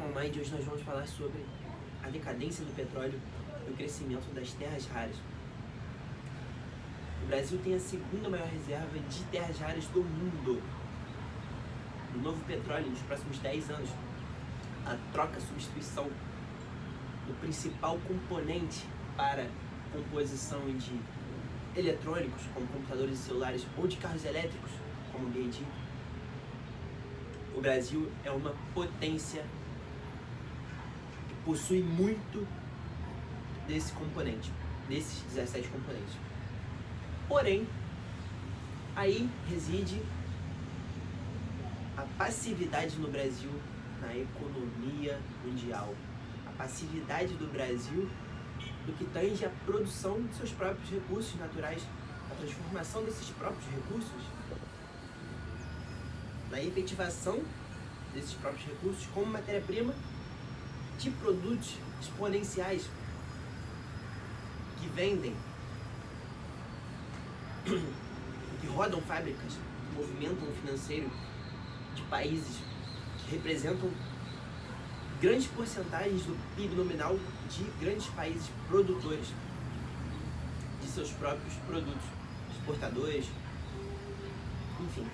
Metal Mind e hoje nós vamos falar sobre a decadência do petróleo e o crescimento das terras raras. O Brasil tem a segunda maior reserva de terras raras do mundo. No novo petróleo, nos próximos 10 anos, a troca-substituição do principal componente para composição de eletrônicos, como computadores e celulares, ou de carros elétricos, como o BYD, o Brasil é uma potência que possui muito desse componente, desses 17 componentes. Porém, aí reside a passividade no Brasil na economia mundial. A passividade do Brasil no que tange a produção de seus próprios recursos naturais, a transformação desses próprios recursos, na efetivação desses próprios recursos como matéria-prima de produtos exponenciais que vendem, que rodam fábricas, que movimentam o financeiro de países que representam grandes porcentagens do PIB nominal de grandes países produtores de seus próprios produtos, exportadores, enfim.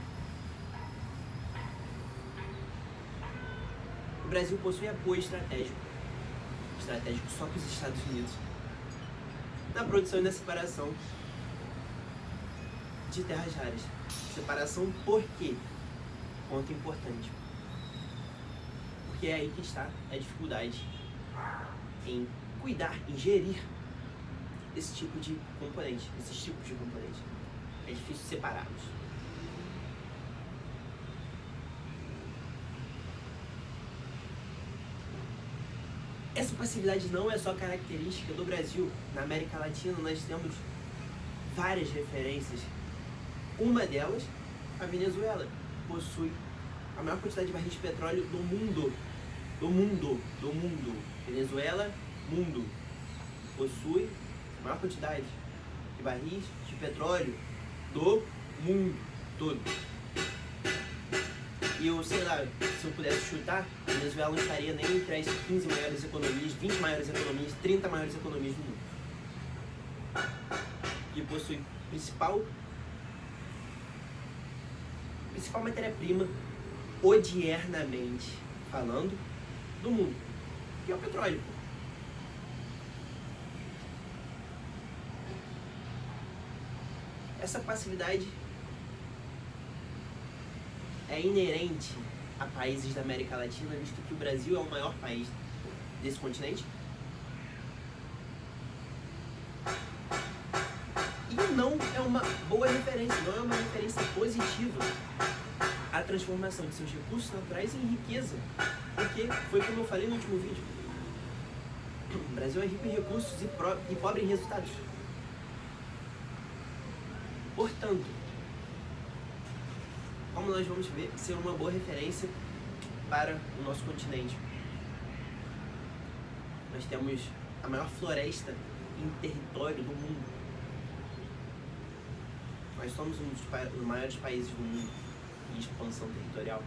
O Brasil possui apoio estratégico só para os Estados Unidos, na produção e na separação de terras raras. Separação por quê? Ponto importante. Porque é aí que está a dificuldade em cuidar, em gerir esse tipo de componente, esses tipos de componente. É difícil separá-los. Essa passividade não é só característica do Brasil. Na América Latina nós temos várias referências. Uma delas, a Venezuela, possui a maior quantidade de barris de petróleo do mundo. Venezuela, mundo. Possui a maior quantidade de barris de petróleo do mundo todo. E eu, sei lá, se eu pudesse chutar, a Venezuela não estaria nem entre as 15 maiores economias, 20 maiores economias, 30 maiores economias do mundo. E possui principal matéria-prima, odiernamente falando, do mundo, que é o petróleo. Essa passividade é inerente a países da América Latina, visto que o Brasil é o maior país desse continente. E não é uma boa referência, não é uma referência positiva à transformação de seus recursos naturais em riqueza. Porque foi como eu falei no último vídeo. O Brasil é rico em recursos e pobre em resultados. Portanto, como nós vamos ver, ser uma boa referência para o nosso continente. Nós temos a maior floresta em território do mundo. Nós somos um dos maiores países do mundo em expansão territorial.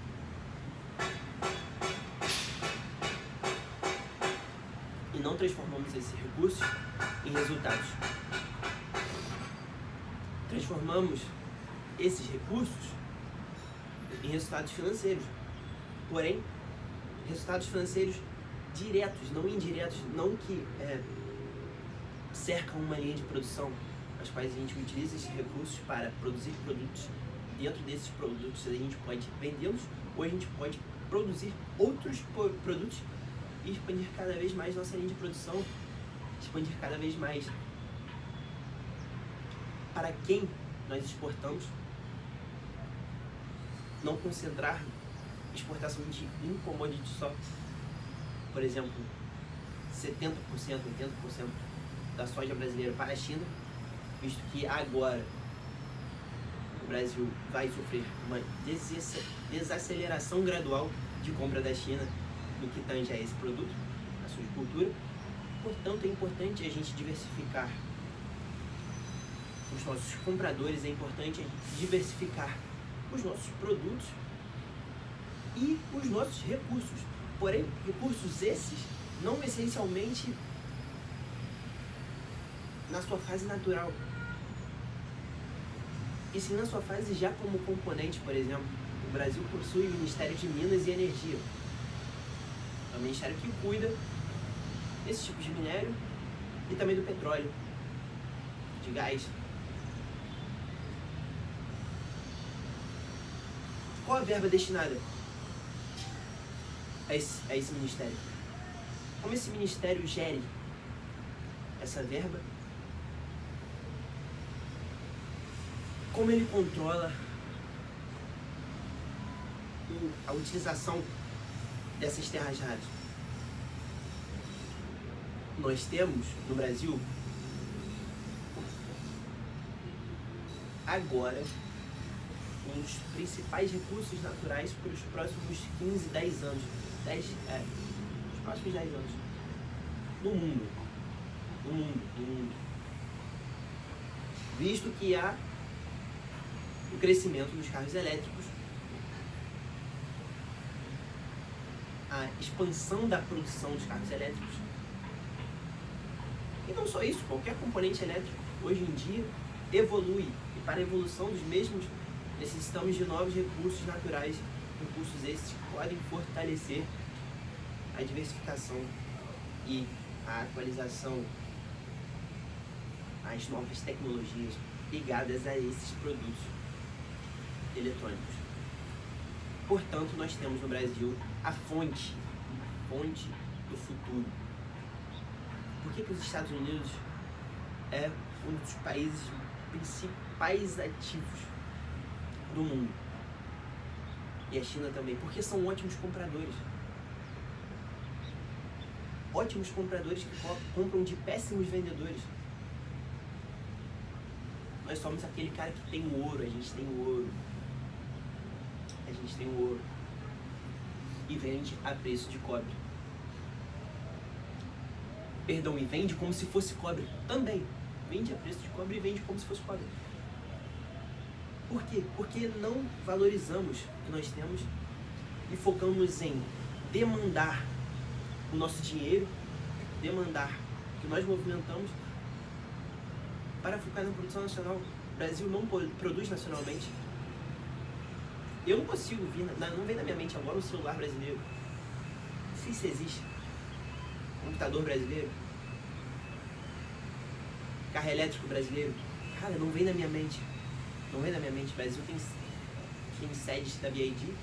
E não transformamos esses recursos em resultados. Transformamos esses recursos em resultados financeiros. Porém, resultados financeiros diretos, não indiretos, não que cercam uma linha de produção, as quais a gente utiliza esses recursos para produzir produtos. Dentro desses produtos a gente pode vendê-los ou a gente pode produzir outros produtos e expandir cada vez mais nossa linha de produção, expandir cada vez mais para quem nós exportamos, não concentrar exportação de um commodity só. Por exemplo, 70%, 80% da soja brasileira para a China, visto que agora o Brasil vai sofrer uma desaceleração gradual de compra da China no que tange a esse produto, a suinocultura. Portanto, é importante a gente diversificar os nossos compradores, é importante diversificar os nossos produtos e os nossos recursos. Porém, recursos esses não essencialmente na sua fase natural, e sim na sua fase já como componente. Por exemplo, o Brasil possui o Ministério de Minas e Energia. É o ministério que cuida desse tipo de minério e também do petróleo, de gás. Qual a verba destinada a esse ministério? Como esse ministério gere essa verba? Como ele controla a utilização dessas terras raras? Nós temos no Brasil agora um dos principais recursos naturais para os próximos 15, 10 anos. Os próximos 10 anos. No mundo. Visto que há o crescimento dos carros elétricos, a expansão da produção dos carros elétricos, e não só isso, qualquer componente elétrico hoje em dia evolui, e para a evolução dos mesmos necessitamos de novos recursos naturais, recursos esses que podem fortalecer a diversificação e a atualização, as novas tecnologias ligadas a esses produtos eletrônicos. Portanto, nós temos no Brasil a fonte do futuro. Por que os Estados Unidos é um dos países principais ativos do mundo? E a China também, porque são ótimos compradores. Ótimos compradores que compram de péssimos vendedores. Nós somos aquele cara que tem ouro, a gente tem ouro. A gente tem ouro. E vende a preço de cobre. Perdão, e vende como se fosse cobre também. Vende a preço de cobre e vende como se fosse cobre. Por quê? Porque não valorizamos o que nós temos e focamos em demandar o nosso dinheiro, demandar o que nós movimentamos para focar na produção nacional. O Brasil não produz nacionalmente. Eu não consigo vir, não vem na minha mente agora um celular brasileiro. Não sei se existe. Computador brasileiro. Carro elétrico brasileiro. Cara, não vem na minha mente. Não vem na minha mente. O Brasil tem sedes da BYD,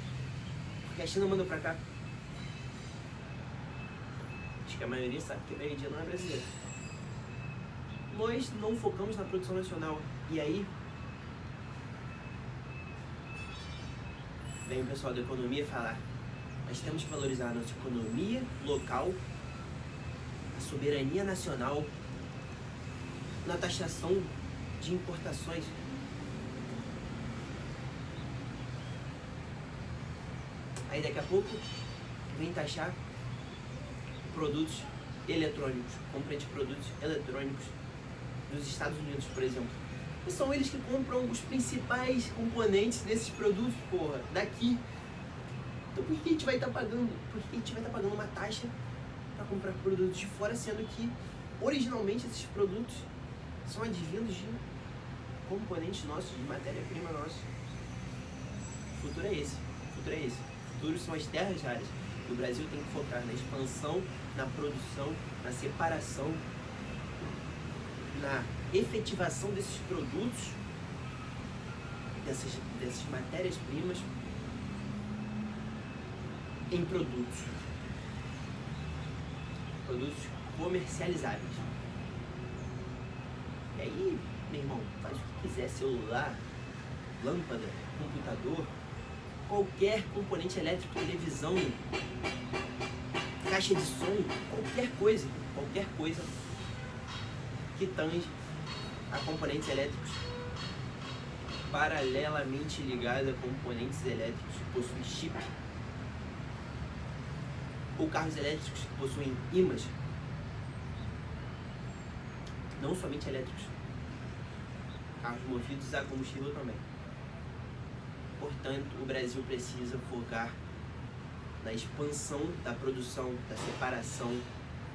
porque a China mandou pra cá. Acho que a maioria sabe que a BYD não é brasileira. Nós não focamos na produção nacional. E aí vem o pessoal da economia falar: nós temos que valorizar a nossa economia local, a soberania nacional, na taxação de importações. Aí daqui a pouco vem taxar produtos eletrônicos, compra de produtos eletrônicos dos Estados Unidos, por exemplo. E são eles que compram os principais componentes desses produtos, porra, daqui. Então por que a gente vai estar pagando? Por que a gente vai estar pagando uma taxa para comprar produtos de fora, sendo que originalmente esses produtos são advindos de componentes nossos, de matéria-prima nossa? O futuro é esse. O futuro é esse. O futuro são as terras raras. E o Brasil tem que focar na expansão, na produção, na separação, na efetivação desses produtos, dessas matérias-primas em produtos comercializáveis. E aí, meu irmão, faz o que quiser: celular, lâmpada, computador, qualquer componente elétrico, televisão, caixa de som, qualquer coisa que tange a componentes elétricos, paralelamente ligada a componentes elétricos que possuem chip, ou carros elétricos que possuem ímãs, não somente elétricos, carros movidos a combustível também. Portanto, o Brasil precisa focar na expansão da produção, da separação,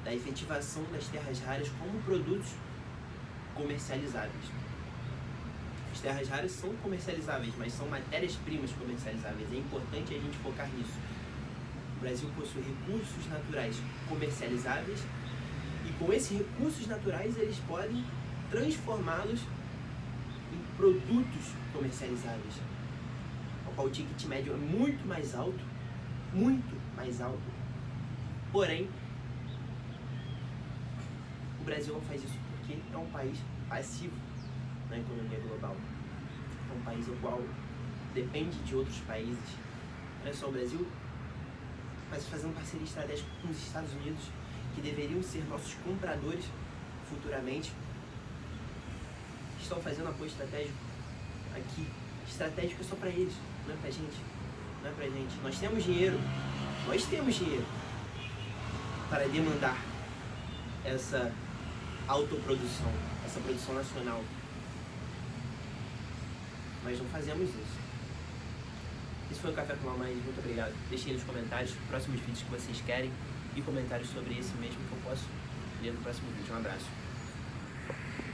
da efetivação das terras raras como produtos comercializáveis. As terras raras são comercializáveis, mas são matérias-primas comercializáveis. É importante a gente focar nisso. O Brasil possui recursos naturais comercializáveis e com esses recursos naturais eles podem transformá-los em produtos comercializáveis, ao qual o ticket médio é muito mais alto, porém o Brasil não faz isso porque é um país passivo na economia global, é um país o qual depende de outros países. Olha só, o Brasil mas fazendo parceria estratégica com os Estados Unidos, que deveriam ser nossos compradores futuramente, estão fazendo apoio estratégico aqui. Estratégico é só para eles, não é pra gente. Não é pra gente. Nós temos dinheiro para demandar essa autoprodução, essa produção nacional. Mas não fazemos isso. Esse foi o Café com Mamãe, muito obrigado. Deixem aí nos comentários próximos vídeos que vocês querem e comentários sobre esse mesmo que eu posso ler no próximo vídeo. Um abraço.